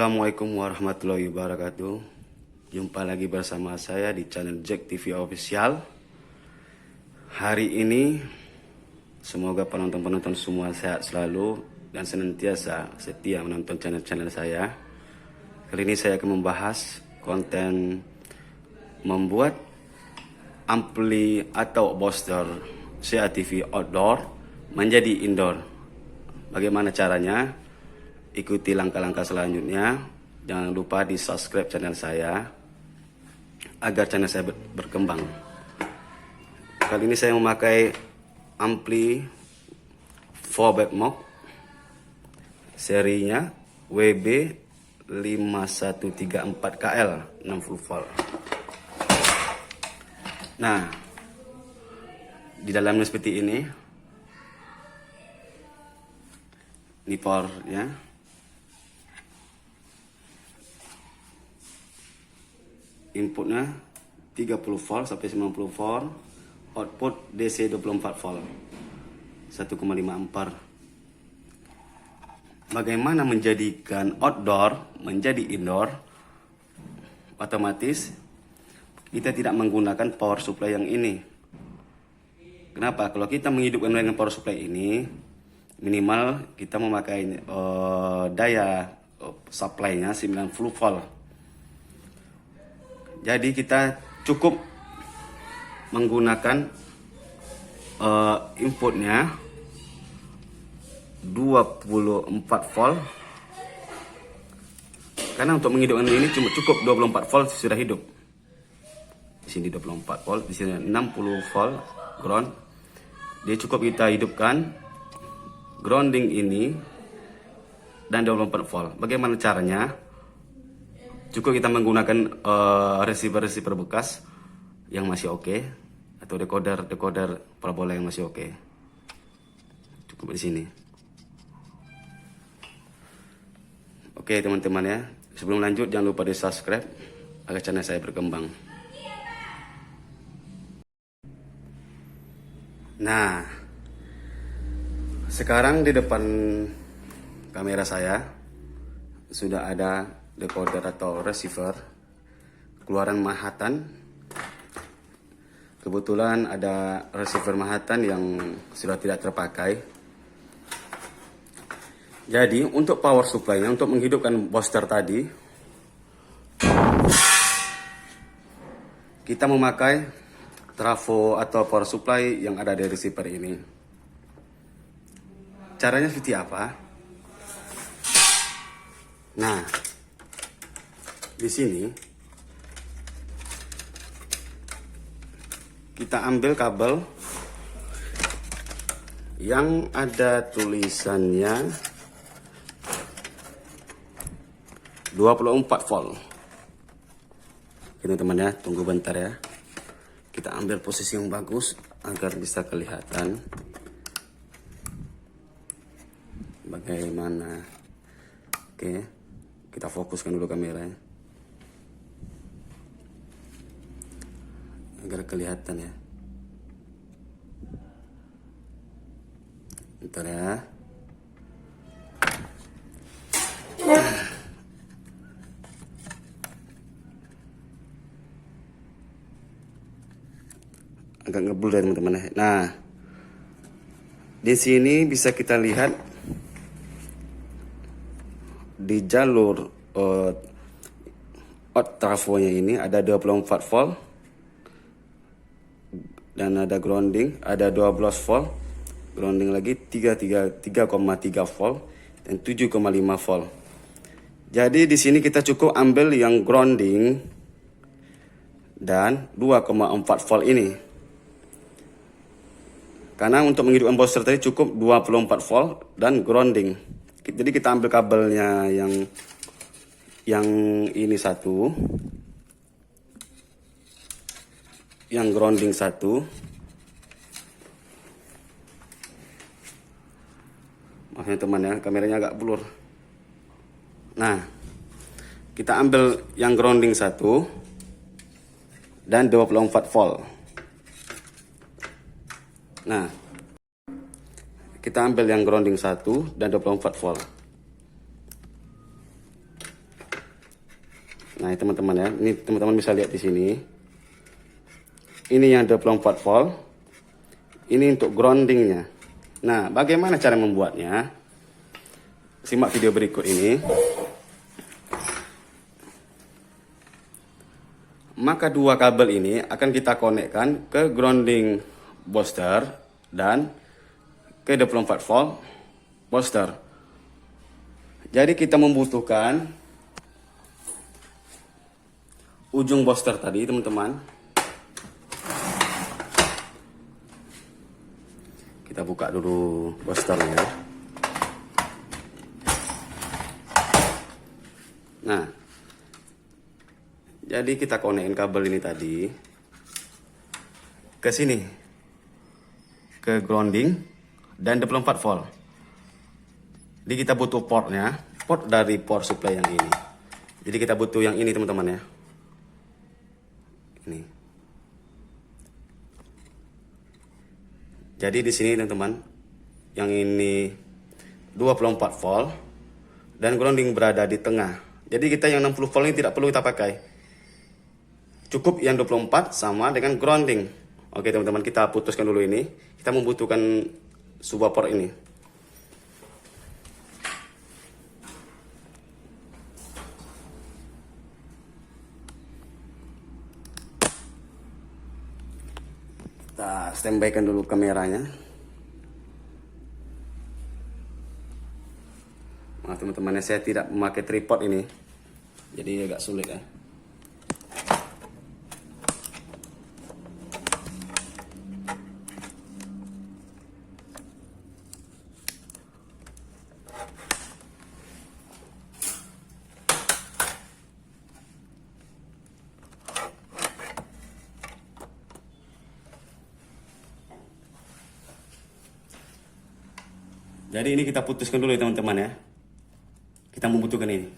Assalamualaikum warahmatullahi wabarakatuh. Jumpa lagi bersama saya di channel Jack TV Official. Hari ini semoga penonton-penonton semua sehat selalu dan senantiasa setia menonton channel-channel saya. Kali ini saya akan membahas konten membuat ampli atau booster CATV outdoor menjadi indoor. Bagaimana caranya? Ikuti langkah-langkah selanjutnya. Jangan lupa di subscribe channel saya agar channel saya berkembang. Kali ini saya memakai ampli 4-back mock serinya WB5134KL 60 volt. Nah, di dalamnya seperti ini. Ini powernya. Inputnya 30 volt sampai 90 volt, output DC 24 volt 1,5 ampere. Bagaimana menjadikan outdoor menjadi indoor? Otomatis kita tidak menggunakan power supply yang ini. Kenapa? Kalau kita menghidupkan dengan power supply ini, minimal kita memakai daya supply-nya 90 volt. Jadi kita cukup menggunakan inputnya 24 volt. Karena untuk menghidupkan ini cuma cukup 24 volt sudah hidup. Di sini 24 volt, di sini 60 volt ground. Dia cukup kita hidupkan grounding ini dan 24 volt. Bagaimana caranya? Cukup kita menggunakan receiver bekas yang masih oke, atau decoder parabola yang masih oke. Cukup di sini. Oke teman-teman ya. Sebelum lanjut jangan lupa di subscribe agar channel saya berkembang. Nah, sekarang di depan kamera saya sudah ada decoder atau receiver keluaran Manhattan. Kebetulan ada receiver Manhattan yang sudah tidak terpakai. Jadi untuk power supply-nya, untuk menghidupkan booster tadi, kita memakai trafo atau power supply yang ada di receiver ini. Caranya seperti apa? Nah, di sini kita ambil kabel yang ada tulisannya 24 volt. Oke teman-teman ya, tunggu bentar ya. Kita ambil posisi yang bagus agar bisa kelihatan bagaimana. Oke, kita fokuskan dulu kameranya agar kelihatan ya. Bentar ya. Agak ngebul ya teman-teman ya. Nah, di sini bisa kita lihat di jalur trafonya ini ada 24 volt dan ada grounding, ada 12 volt, grounding lagi 3,3 volt dan 7,5 volt. Jadi di sini kita cukup ambil yang grounding dan 2,4 volt ini. Karena untuk menghidupkan booster tadi cukup 24 volt dan grounding. Jadi kita ambil kabelnya yang ini satu, yang grounding satu. Maaf ya teman ya, kameranya agak blur. Nah, kita ambil yang grounding satu dan 24 volt. Nah, kita ambil yang grounding 1 dan 24 volt. Nah, teman-teman ya, ini teman-teman bisa lihat di sini. Ini yang 24 volt. Ini untuk groundingnya. Nah, bagaimana cara membuatnya? Simak video berikut ini. Maka dua kabel ini akan kita konekkan ke grounding booster dan ke 24 volt booster. Jadi kita membutuhkan ujung booster tadi, teman-teman. Kita buka dulu boosternya. Nah, jadi kita konekin kabel ini tadi ke sini, ke grounding dan 24 volt. Jadi kita butuh portnya, port dari power supply yang ini. Jadi kita butuh yang ini, teman-teman ya. Ini. Jadi di sini, teman-teman, yang ini 24 volt dan grounding berada di tengah. Jadi kita yang 60 volt ini tidak perlu kita pakai. Cukup yang 24 sama dengan grounding. Oke, teman-teman, kita putuskan dulu ini. Kita membutuhkan sebuah port ini. Kita standby-kan dulu kameranya. Maaf teman-teman, saya tidak memakai tripod ini, jadi agak sulit ya. Jadi ini kita putuskan dulu ya teman-teman ya. Kita membutuhkan ini.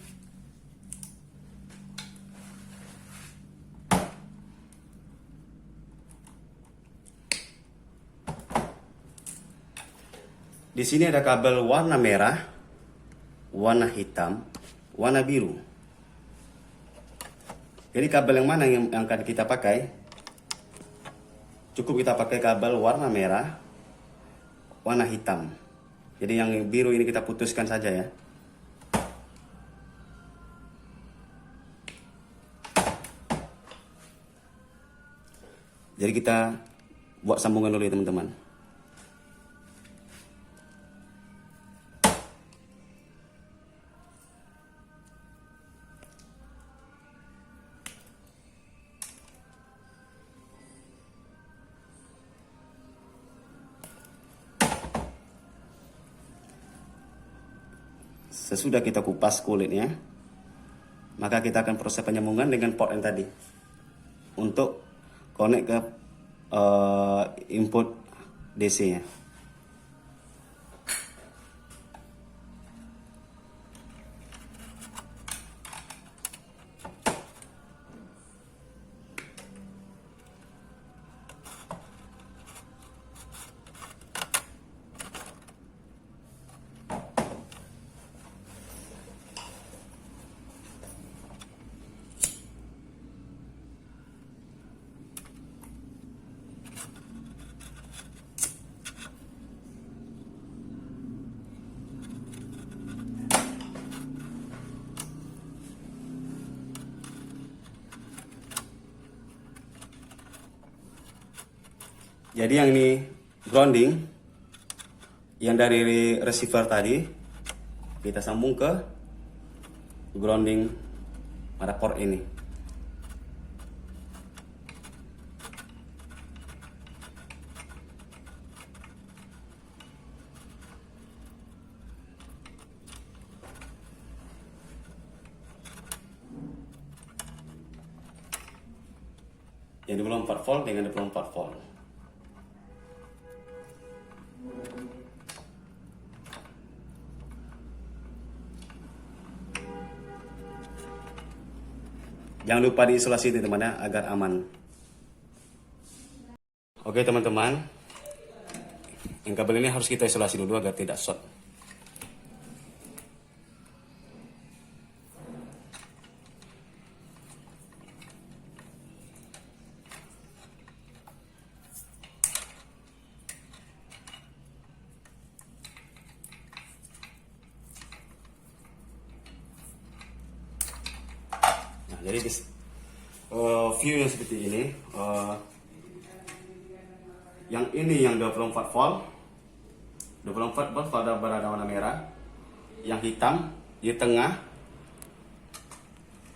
Di sini ada kabel warna merah, warna hitam, warna biru. Jadi kabel yang mana yang akan kita pakai? Cukup kita pakai kabel warna merah, warna hitam. Jadi yang biru ini kita putuskan saja ya. Jadi kita buat sambungan dulu ya teman-teman. Sesudah kita kupas kulitnya, maka kita akan proses penyambungan dengan port yang tadi untuk connect ke input DC-nya. Jadi yang ini grounding, yang dari receiver tadi kita sambung ke grounding pada port ini. Yang 24 volt dengan 24 volt. Jangan lupa diisolasi teman-teman ya, agar aman. Oke teman-teman, yang kabel ini harus kita isolasi dulu agar tidak short. jadi view yang seperti ini. Yang ini yang 24 volt. 24 volt pada berada warna merah. Yang hitam di tengah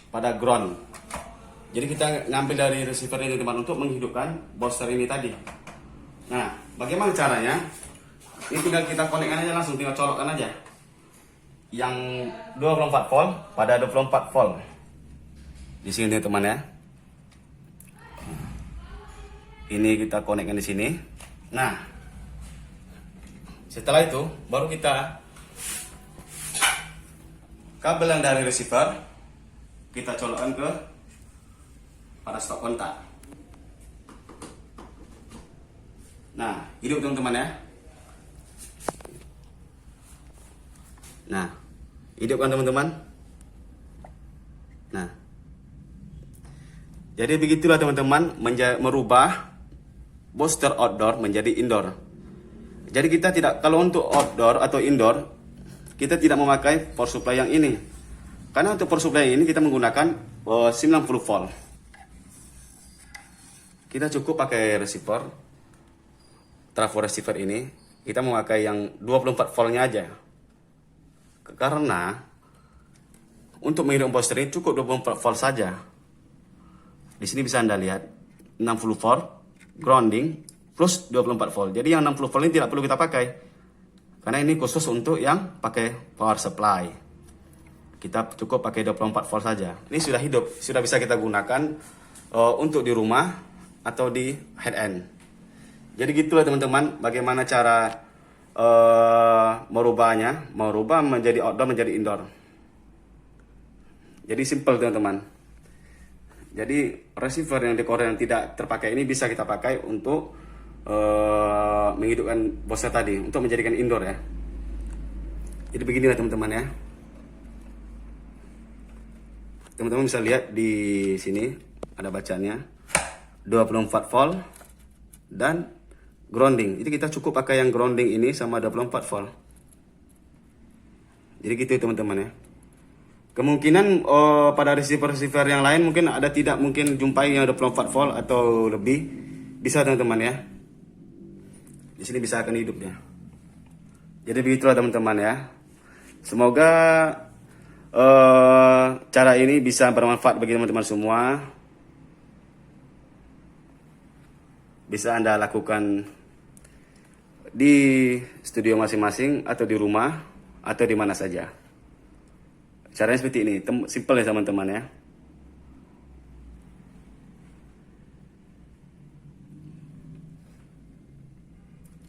pada ground. Jadi kita ngambil dari receiver ini teman untuk menghidupkan booster ini tadi. Nah, bagaimana caranya? Ini tinggal kita konekkan aja langsung, tinggal colokkan aja. Yang 24 volt pada 24 volt. Di sini teman ya. Ini kita konekkan di sini. Nah, setelah itu baru kita kabel yang dari receiver kita colokkan ke pada stop kontak. Nah, hidup teman-teman ya. Nah, hidup kan teman-teman. Nah, jadi begitulah teman-teman, merubah booster outdoor menjadi indoor. Jadi kita tidak, kalau untuk outdoor atau indoor, kita tidak memakai power supply yang ini. Karena untuk power supply ini kita menggunakan 90 volt. Kita cukup pakai receiver, trafo receiver ini. Kita memakai yang 24 voltnya aja. Karena untuk menghidupkan booster ini cukup 24 volt saja. Di sini bisa Anda lihat 60 volt grounding plus 24 volt. Jadi yang 60 volt ini tidak perlu kita pakai. Karena ini khusus untuk yang pakai power supply. Kita cukup pakai 24 volt saja. Ini sudah hidup, sudah bisa kita gunakan untuk di rumah atau di head end. Jadi gitulah teman-teman, bagaimana cara merubah menjadi outdoor menjadi indoor. Jadi simple teman-teman. Jadi receiver yang dekor yang tidak terpakai ini bisa kita pakai untuk menghidupkan booster tadi, untuk menjadikan indoor ya. Jadi beginilah teman-teman ya. Teman-teman bisa lihat di sini ada bacanya 24 volt dan grounding. Jadi kita cukup pakai yang grounding ini sama 24 volt. Jadi gitu teman-teman ya. Kemungkinan pada receiver-receiver yang lain mungkin tidak mungkin jumpai yang 24 volt atau lebih. Bisa teman-teman ya. Di sini bisa akan hidupnya. Jadi begitulah teman-teman ya. Semoga cara ini bisa bermanfaat bagi teman-teman semua. Bisa Anda lakukan di studio masing-masing atau di rumah atau di mana saja. Caranya seperti ini, simple ya teman-teman ya.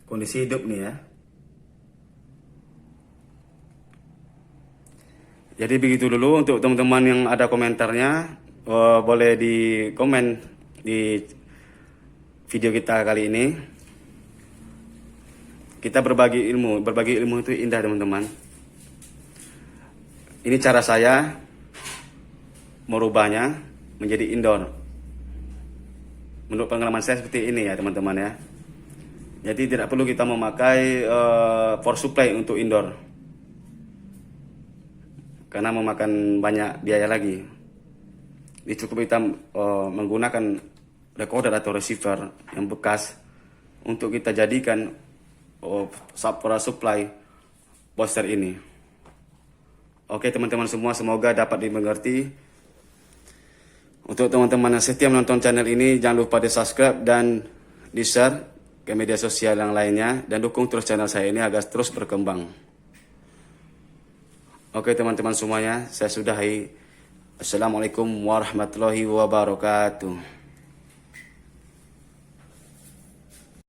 Kondisi hidup nih ya. Jadi begitu dulu untuk teman-teman yang ada komentarnya, boleh di komen di video kita kali ini. Kita berbagi ilmu itu indah teman-teman. Ini cara saya merubahnya menjadi indoor. Menurut pengalaman saya seperti ini ya teman-teman ya. Jadi tidak perlu kita memakai power supply untuk indoor. Karena memakan banyak biaya lagi. Ini cukup kita menggunakan recorder atau receiver yang bekas untuk kita jadikan power supply booster ini. Oke teman-teman semua, semoga dapat dimengerti. Untuk teman-teman yang setia menonton channel ini, jangan lupa di subscribe dan di share ke media sosial yang lainnya, dan dukung terus channel saya ini agar terus berkembang. Oke teman-teman semuanya, saya sudahi. Assalamualaikum warahmatullahi wabarakatuh.